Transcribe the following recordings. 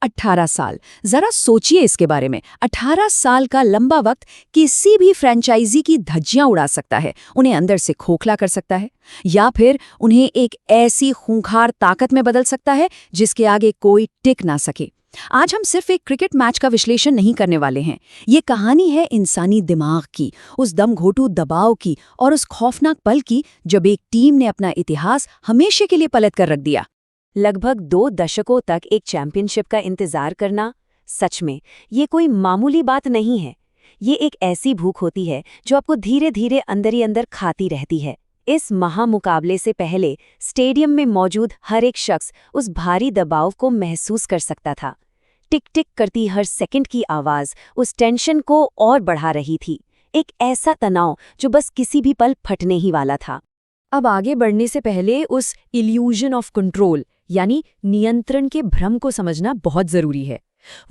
18 साल। जरा सोचिए इसके बारे में। 18 साल का लंबा वक्त किसी भी फ्रेंचाइजी की धज्जियां उड़ा सकता है, उन्हें अंदर से खोखला कर सकता है, या फिर उन्हें एक ऐसी खूंखार ताकत में बदल सकता है जिसके आगे कोई टिक ना सके। आज हम सिर्फ एक क्रिकेट मैच का विश्लेषण नहीं करने वाले हैं। ये कहानी है इंसानी दिमाग की, उस दमघोटू दबाव की और उस खौफनाक पल की जब एक टीम ने अपना इतिहास हमेशा के लिए पलट कर रख दिया। लगभग 2 दशकों तक एक चैंपियनशिप का इंतजार करना, सच में ये कोई मामूली बात नहीं है। ये एक ऐसी भूख होती है जो आपको धीरे धीरे अंदर ही अंदर खाती रहती है। इस महामुकाबले से पहले स्टेडियम में मौजूद हर एक शख्स उस भारी दबाव को महसूस कर सकता था। टिक टिक करती हर सेकंड की आवाज़ उस टेंशन को और बढ़ा रही थी। एक ऐसा तनाव जो बस किसी भी पल फटने ही वाला था। अब आगे बढ़ने से पहले उस इल्यूजन ऑफ कंट्रोल यानी नियंत्रण के भ्रम को समझना बहुत जरूरी है।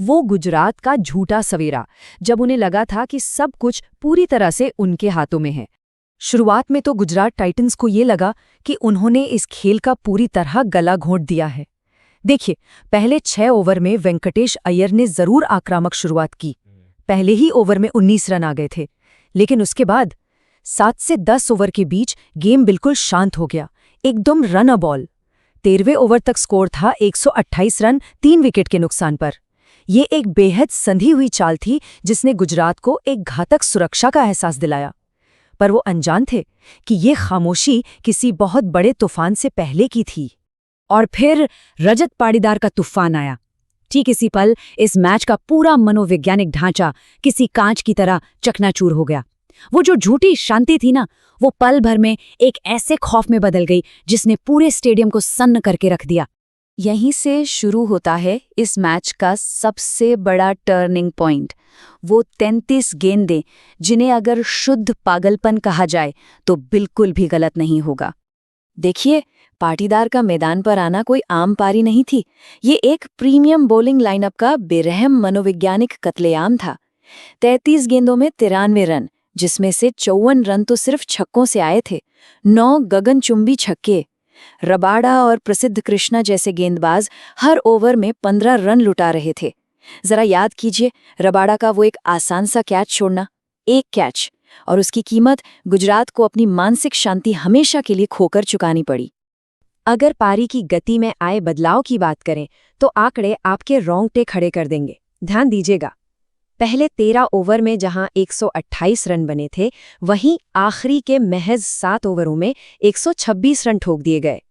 वो गुजरात का झूठा सवेरा, जब उन्हें लगा था कि सब कुछ पूरी तरह से उनके हाथों में है। शुरुआत में तो गुजरात टाइटंस को ये लगा कि उन्होंने इस खेल का पूरी तरह गला घोंट दिया है। देखिए, पहले 6 ओवर में वेंकटेश अय्यर ने जरूर आक्रामक शुरुआत की। पहले ही ओवर में 19 रन आ गए थे, लेकिन उसके बाद 7 से 10 ओवर के बीच गेम बिल्कुल शांत हो गया, एकदम रन अ बॉल। 13वें ओवर तक स्कोर था 128 रन 3 विकेट के नुकसान पर। ये एक बेहद संधी हुई चाल थी जिसने गुजरात को एक घातक सुरक्षा का एहसास दिलाया। पर वो अनजान थे कि ये खामोशी किसी बहुत बड़े तूफान से पहले की थी। और फिर रजत पाटीदार का तूफान आया। ठीक इसी पल इस मैच का पूरा मनोवैज्ञानिक ढांचा किसी कांच की तरह चकनाचूर हो गया। वो जो झूठी शांति थी ना, वो पल भर में एक ऐसे खौफ में बदल गई जिसने पूरे स्टेडियम को सन्न करके रख दिया। यहीं से शुरू होता है इस मैच का सबसे बड़ा टर्निंग पॉइंट। वो 33 गेंदें जिन्हें अगर शुद्ध पागलपन कहा जाए तो बिल्कुल भी गलत नहीं होगा। देखिए, पाटीदार का मैदान पर आना कोई आम पारी नहीं थी। ये एक प्रीमियम बॉलिंग लाइनअप का बेरहम मनोवैज्ञानिक कत्लेआम था। 33 गेंदों में 93 रन, जिसमें से 54 रन तो सिर्फ छक्कों से आए थे। 9 गगनचुंबी छक्के। रबाडा और प्रसिद्ध कृष्णा जैसे गेंदबाज हर ओवर में 15 रन लुटा रहे थे। जरा याद कीजिए, रबाडा का वो एक आसान सा कैच छोड़ना, एक कैच, और उसकी कीमत गुजरात को अपनी मानसिक शांति हमेशा के लिए खोकर चुकानी पड़ी। अगर पारी की गति में आए बदलाव की बात करें तो आंकड़े आपके रोंगटे खड़े कर देंगे। ध्यान दीजिएगा, पहले 13 ओवर में जहां 128 रन बने थे, वहीं आखिरी के महज 7 ओवरों में 126 रन ठोक दिए गए।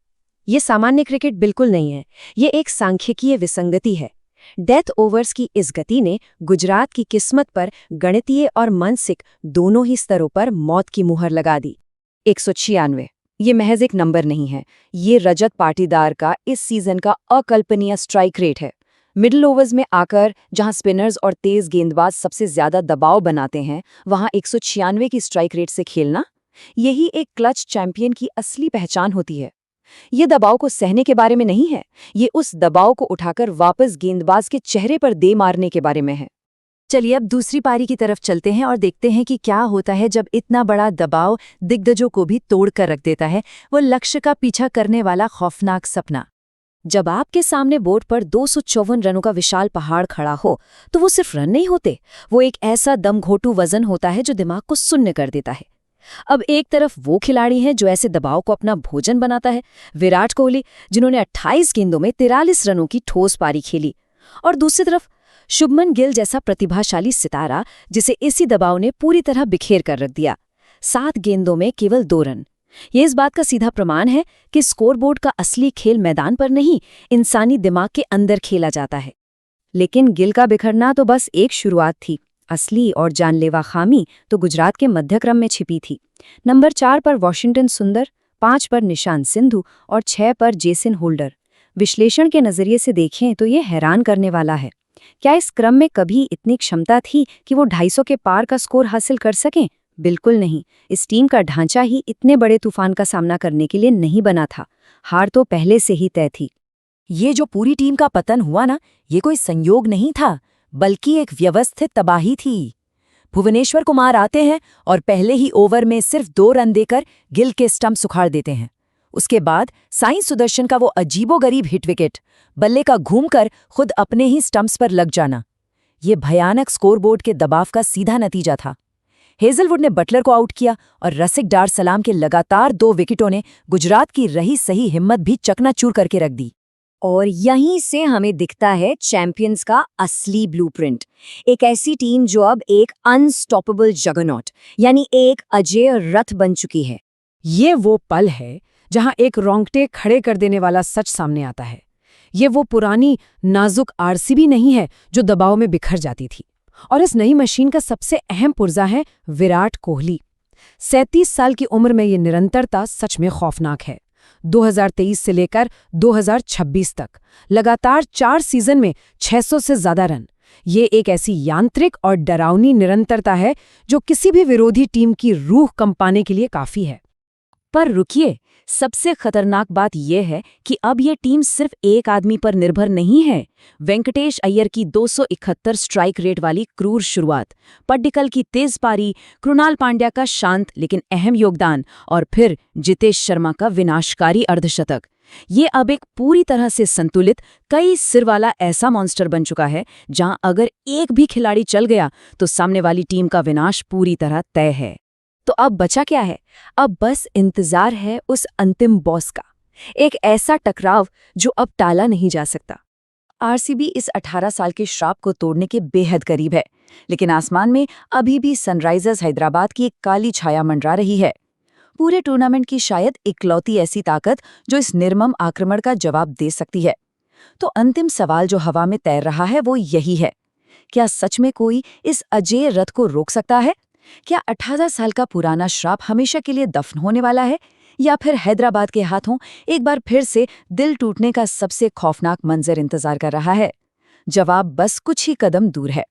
ये सामान्य क्रिकेट बिल्कुल नहीं है, ये एक सांख्यिकीय विसंगति है। डेथ ओवर्स की इस गति ने गुजरात की किस्मत पर गणितीय और मानसिक दोनों ही स्तरों पर मौत की मुहर लगा दी। 196 ये महज एक नंबर नहीं है, ये रजत पाटीदार का इस सीजन का अकल्पनीय स्ट्राइक रेट है। मिडिल ओवर्स में आकर जहां स्पिनर्स और तेज गेंदबाज सबसे ज्यादा दबाव बनाते हैं, वहां 196 की स्ट्राइक रेट से खेलना, यही एक क्लच चैंपियन की असली पहचान होती है। ये दबाव को सहने के बारे में नहीं है, ये उस दबाव को उठाकर वापस गेंदबाज के चेहरे पर दे मारने के बारे में है। चलिए अब दूसरी पारी की तरफ चलते हैं और देखते हैं कि क्या होता है जब इतना बड़ा दबाव दिग्गजों को भी तोड़ कर रख देता है। वो लक्ष्य का पीछा करने वाला खौफनाक सपना। जब आपके सामने बोर्ड पर 254 रनों का विशाल पहाड़ खड़ा हो, तो वो सिर्फ रन नहीं होते, वो एक ऐसा दमघोटू वजन होता है जो दिमाग को सुन्न कर देता है। अब एक तरफ वो खिलाड़ी हैं जो ऐसे दबाव को अपना भोजन बनाता है, विराट कोहली, जिन्होंने 28 गेंदों में 43 रनों की ठोस पारी खेली, और दूसरी तरफ शुभमन गिल जैसा प्रतिभाशाली सितारा जिसे इसी दबाव ने पूरी तरह बिखेर कर रख दिया। 7 गेंदों में केवल 2 रन। ये इस बात का सीधा प्रमाण है कि स्कोरबोर्ड का असली खेल मैदान पर नहीं, इंसानी दिमाग के अंदर खेला जाता है। लेकिन गिल का बिखरना तो बस एक शुरुआत थी। असली और जानलेवा खामी तो गुजरात के मध्यक्रम में छिपी थी। नंबर 4 पर वॉशिंगटन सुंदर, 5 पर निशांत सिंधु और 6 पर जेसन होल्डर। विश्लेषण के नजरिए से देखें तो ये हैरान करने वाला है। क्या इस क्रम में कभी इतनी क्षमता थी कि वो 250 के पार का स्कोर हासिल कर सकें? बिल्कुल नहीं। इस टीम का ढांचा ही इतने बड़े तूफान का सामना करने के लिए नहीं बना था। हार तो पहले से ही तय थी। ये जो पूरी टीम का पतन हुआ ना, ये कोई संयोग नहीं था, बल्कि एक व्यवस्थित तबाही थी। भुवनेश्वर कुमार आते हैं और पहले ही ओवर में सिर्फ 2 रन देकर गिल के स्टंप सुखाड़ देते हैं। उसके बाद साई सुदर्शन का वो अजीबोगरीब हिट विकेट, बल्ले का घूमकर खुद अपने ही स्टंप्स पर लग जाना, ये भयानक स्कोरबोर्ड के दबाव का सीधा नतीजा था। हेजलवुड ने बटलर को आउट किया और रसिक डार सलाम के लगातार 2 विकेटों ने गुजरात की रही सही हिम्मत भी चकनाचूर करके रख दी। और यहीं से हमें दिखता है चैंपियंस का असली ब्लूप्रिंट। एक ऐसी टीम जो अब एक अनस्टॉपेबल जगरनॉट यानी एक अजेय रथ बन चुकी है। ये वो पल है जहां एक रोंगटे खड़े कर देने वाला सच सामने आता है। ये वो पुरानी नाजुक आरसीबी नहीं है जो दबाव में बिखर जाती थी। और इस नई मशीन का सबसे अहम पुर्जा है विराट कोहली। 37 साल की उम्र में ये निरंतरता सच में खौफनाक है। 2023 से लेकर 2026 तक लगातार 4 सीजन में 600 से ज्यादा रन। ये एक ऐसी यांत्रिक और डरावनी निरंतरता है जो किसी भी विरोधी टीम की रूह कंपाने के लिए काफी है। पर रुकिए, सबसे खतरनाक बात यह है कि अब ये टीम सिर्फ एक आदमी पर निर्भर नहीं है। वेंकटेश अय्यर की 271 स्ट्राइक रेट वाली क्रूर शुरुआत, पड्डिकल की तेज पारी, कृणाल पांड्या का शांत लेकिन अहम योगदान और फिर जितेश शर्मा का विनाशकारी अर्धशतक, ये अब एक पूरी तरह से संतुलित कई सिर वाला ऐसा मॉन्स्टर बन चुका है जहां अगर एक भी खिलाड़ी चल गया तो सामने वाली टीम का विनाश पूरी तरह तय है। तो अब बचा क्या है? अब बस इंतजार है उस अंतिम बॉस का, एक ऐसा टकराव जो अब टाला नहीं जा सकता। आरसीबी इस 18 साल के श्राप को तोड़ने के बेहद करीब है, लेकिन आसमान में अभी भी सनराइजर्स हैदराबाद की एक काली छाया मंडरा रही है। पूरे टूर्नामेंट की शायद इकलौती ऐसी ताकत जो इस निर्मम आक्रमण का जवाब दे सकती है। तो अंतिम सवाल जो हवा में तैर रहा है वो यही है, क्या सच में कोई इस अजेय रथ को रोक सकता है? क्या 18 साल का पुराना श्राप हमेशा के लिए दफन होने वाला है, या फिर हैदराबाद के हाथों एक बार फिर से दिल टूटने का सबसे खौफनाक मंजर इंतजार कर रहा है? जवाब बस कुछ ही कदम दूर है।